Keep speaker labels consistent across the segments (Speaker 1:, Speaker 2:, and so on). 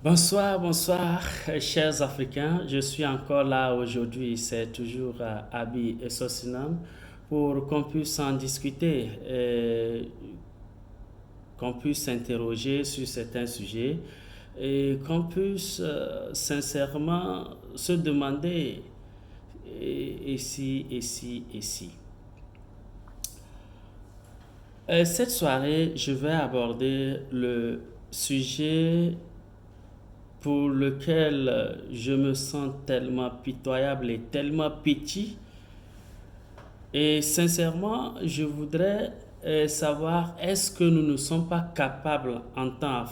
Speaker 1: Bonsoir, bonsoir, chers Africains. Je suis encore là aujourd'hui, c'est toujours Abi et Sosinam, pour qu'on puisse en discuter, qu'on puisse s'interroger sur certains sujets et qu'on puisse sincèrement se demander et si, et si, et si. Cette soirée, je vais aborder le sujet pour lequel je me sens tellement pitoyable et tellement petit. Et sincèrement, je voudrais savoir, est-ce que nous ne sommes pas capables en tant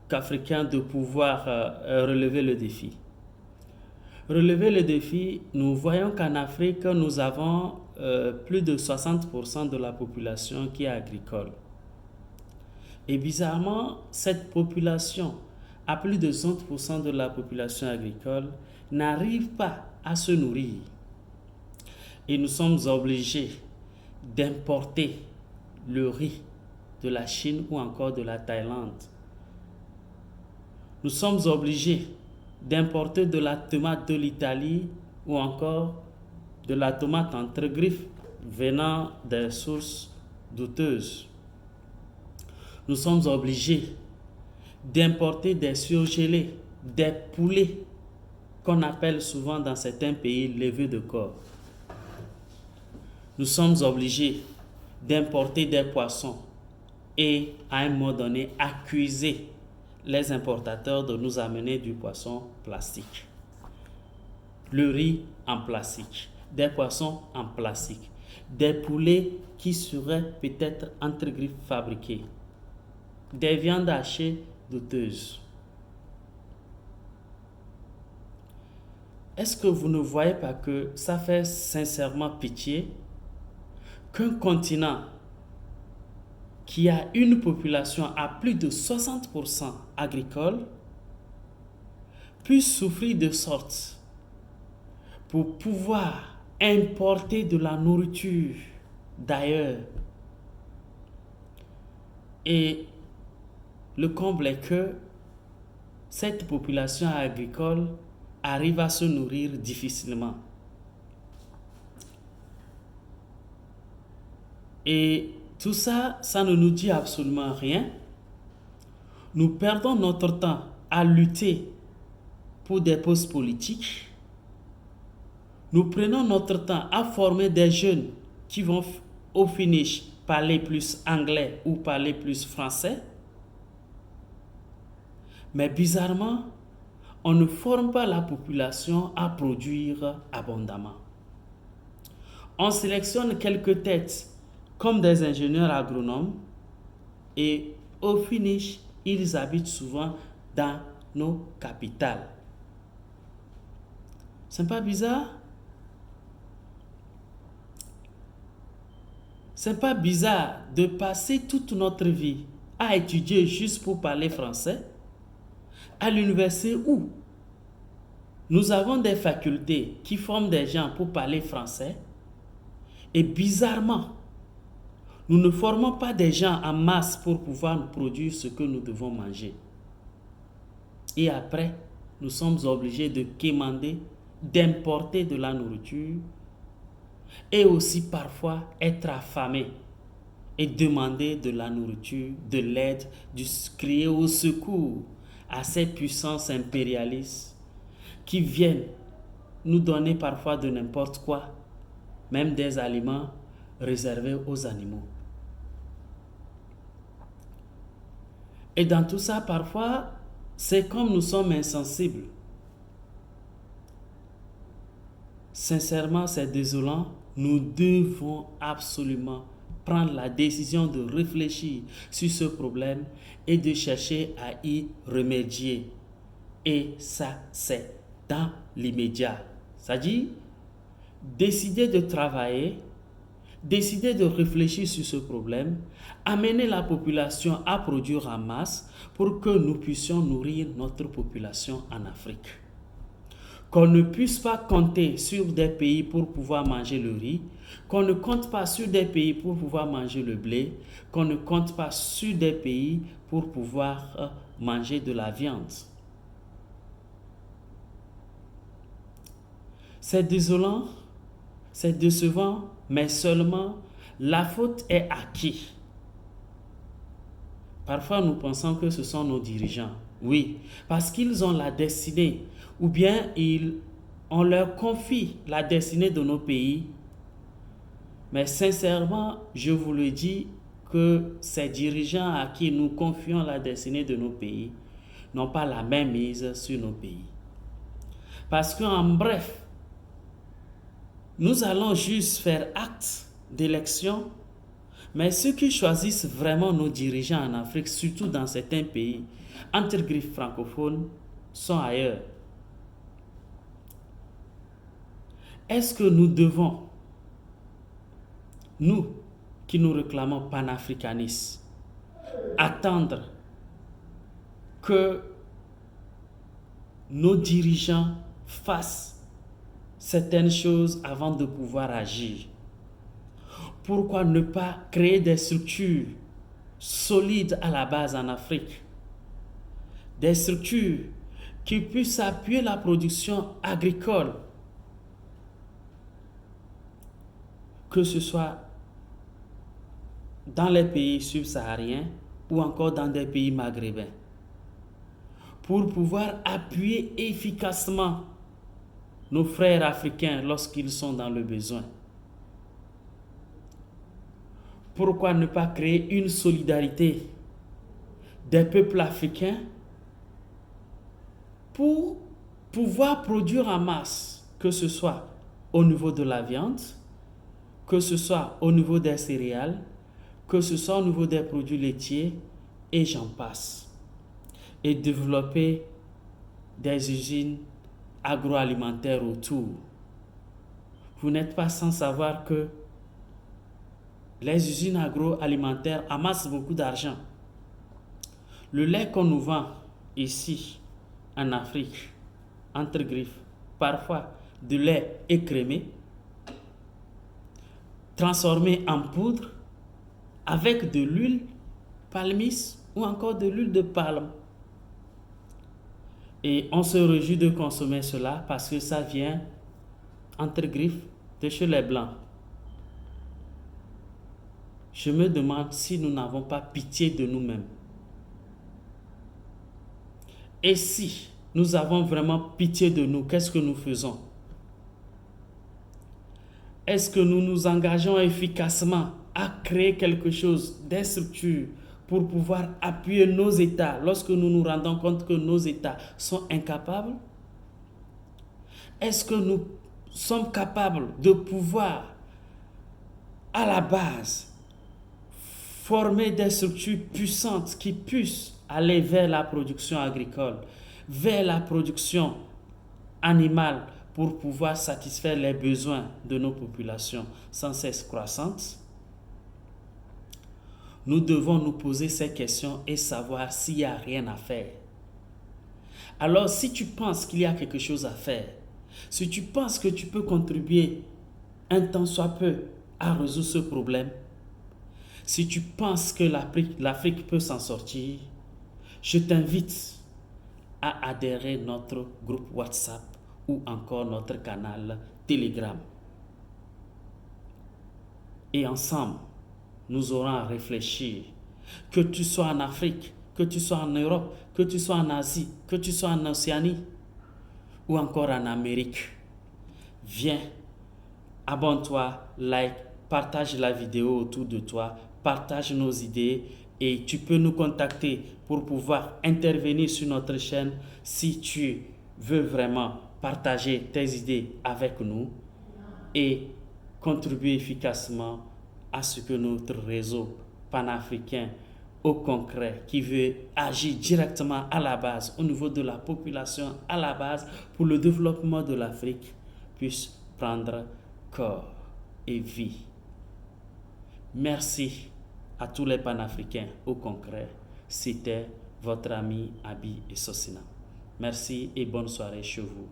Speaker 1: qu'Africains de pouvoir relever le défi? Relever le défi, nous voyons qu'en Afrique, nous avons plus de 60% de la population qui est agricole. Et bizarrement, cette population, à plus de 60% de la population agricole, n'arrive pas à se nourrir. Et nous sommes obligés d'importer le riz de la Chine ou encore de la Thaïlande. Nous sommes obligés d'importer de la tomate de l'Italie ou encore de la tomate entre griffes venant des sources douteuses. Nous sommes obligés d'importer des surgelés, des poulets qu'on appelle souvent dans certains pays levées de corps. Nous sommes obligés d'importer des poissons et à un moment donné accuser les importateurs de nous amener du poisson plastique. Le riz en plastique, des poissons en plastique, des poulets qui seraient peut-être entre griffes fabriqués, des viandes hachées douteuses. Est-ce que vous ne voyez pas que ça fait sincèrement pitié qu'un continent qui a une population à plus de 60% agricole puisse souffrir de sorte pour pouvoir importer de la nourriture d'ailleurs? Et le comble est que cette population agricole arrive à se nourrir difficilement. Et tout ça, ça ne nous dit absolument rien. Nous perdons notre temps à lutter pour des postes politiques. Nous prenons notre temps à former des jeunes qui vont au finish parler plus anglais ou parler plus français. Mais bizarrement, on ne forme pas la population à produire abondamment. On sélectionne quelques têtes comme des ingénieurs agronomes et au finish, ils habitent souvent dans nos capitales. C'est pas bizarre? C'est pas bizarre de passer toute notre vie à étudier juste pour parler français à l'université où nous avons des facultés qui forment des gens pour parler français et bizarrement, nous ne formons pas des gens en masse pour pouvoir nous produire ce que nous devons manger. Et après, nous sommes obligés de quémander, d'importer de la nourriture et aussi parfois être affamés et demander de la nourriture, de l'aide, de crier au secours à ces puissances impérialistes qui viennent nous donner parfois de n'importe quoi, même des aliments réservés aux animaux. Et dans tout ça, parfois, c'est comme nous sommes insensibles. Sincèrement, c'est désolant. Nous devons absolument prendre la décision de réfléchir sur ce problème et de chercher à y remédier. Et ça, c'est dans l'immédiat. C'est-à-dire, décider de travailler, décider de réfléchir sur ce problème, amener la population à produire en masse pour que nous puissions nourrir notre population en Afrique. Qu'on ne puisse pas compter sur des pays pour pouvoir manger le riz, qu'on ne compte pas sur des pays pour pouvoir manger le blé, qu'on ne compte pas sur des pays pour pouvoir manger de la viande. C'est désolant, c'est décevant, mais seulement la faute est à qui? Parfois, nous pensons que ce sont nos dirigeants. Oui, parce qu'ils ont la destinée, ou bien on leur confie la destinée de nos pays. Mais sincèrement, je vous le dis que ces dirigeants à qui nous confions la destinée de nos pays n'ont pas la même mise sur nos pays. Parce qu'en bref, nous allons juste faire acte d'élection, mais ceux qui choisissent vraiment nos dirigeants en Afrique, surtout dans certains pays, entre griffes francophones, sont ailleurs. Est-ce que nous devons, nous qui nous réclamons panafricanistes, attendre que nos dirigeants fassent certaines choses avant de pouvoir agir? Pourquoi ne pas créer des structures solides à la base en Afrique? Des structures qui puissent appuyer la production agricole, que ce soit dans les pays subsahariens ou encore dans des pays maghrébins, pour pouvoir appuyer efficacement nos frères africains lorsqu'ils sont dans le besoin. Pourquoi ne pas créer une solidarité des peuples africains pour pouvoir produire en masse, que ce soit au niveau de la viande, que ce soit au niveau des céréales, que ce soit au niveau des produits laitiers, et j'en passe. Et développer des usines agroalimentaires autour. Vous n'êtes pas sans savoir que les usines agroalimentaires amassent beaucoup d'argent. Le lait qu'on nous vend ici, en Afrique, entre griffes, parfois de lait écrémé, transformé en poudre, avec de l'huile palmiste ou encore de l'huile de palme. Et on se réjouit de consommer cela parce que ça vient, entre griffes, de chez les Blancs. Je me demande si nous n'avons pas pitié de nous-mêmes. Et si nous avons vraiment pitié de nous, qu'est-ce que nous faisons? Est-ce que nous nous engageons efficacement à créer quelque chose, des structures, pour pouvoir appuyer nos États lorsque nous nous rendons compte que nos États sont incapables? Est-ce que nous sommes capables de pouvoir, à la base, former des structures puissantes qui puissent aller vers la production agricole, vers la production animale pour pouvoir satisfaire les besoins de nos populations sans cesse croissantes? Nous devons nous poser ces questions et savoir s'il n'y a rien à faire. Alors, si tu penses qu'il y a quelque chose à faire, si tu penses que tu peux contribuer un tant soit peu à résoudre ce problème, si tu penses que l'Afrique peut s'en sortir, je t'invite à adhérer à notre groupe WhatsApp ou encore notre canal Telegram. Et ensemble, nous aurons à réfléchir. Que tu sois en Afrique, que tu sois en Europe, que tu sois en Asie, que tu sois en Océanie ou encore en Amérique. Viens, abonne-toi, like, partage la vidéo autour de toi, partage nos idées et tu peux nous contacter pour pouvoir intervenir sur notre chaîne si tu veux vraiment partager tes idées avec nous et contribuer efficacement à ce que notre réseau panafricain au concret, qui veut agir directement à la base, au niveau de la population, à la base, pour le développement de l'Afrique, puisse prendre corps et vie. Merci à tous les panafricains au concret. C'était votre ami Abi et Sosina. Merci et bonne soirée chez vous.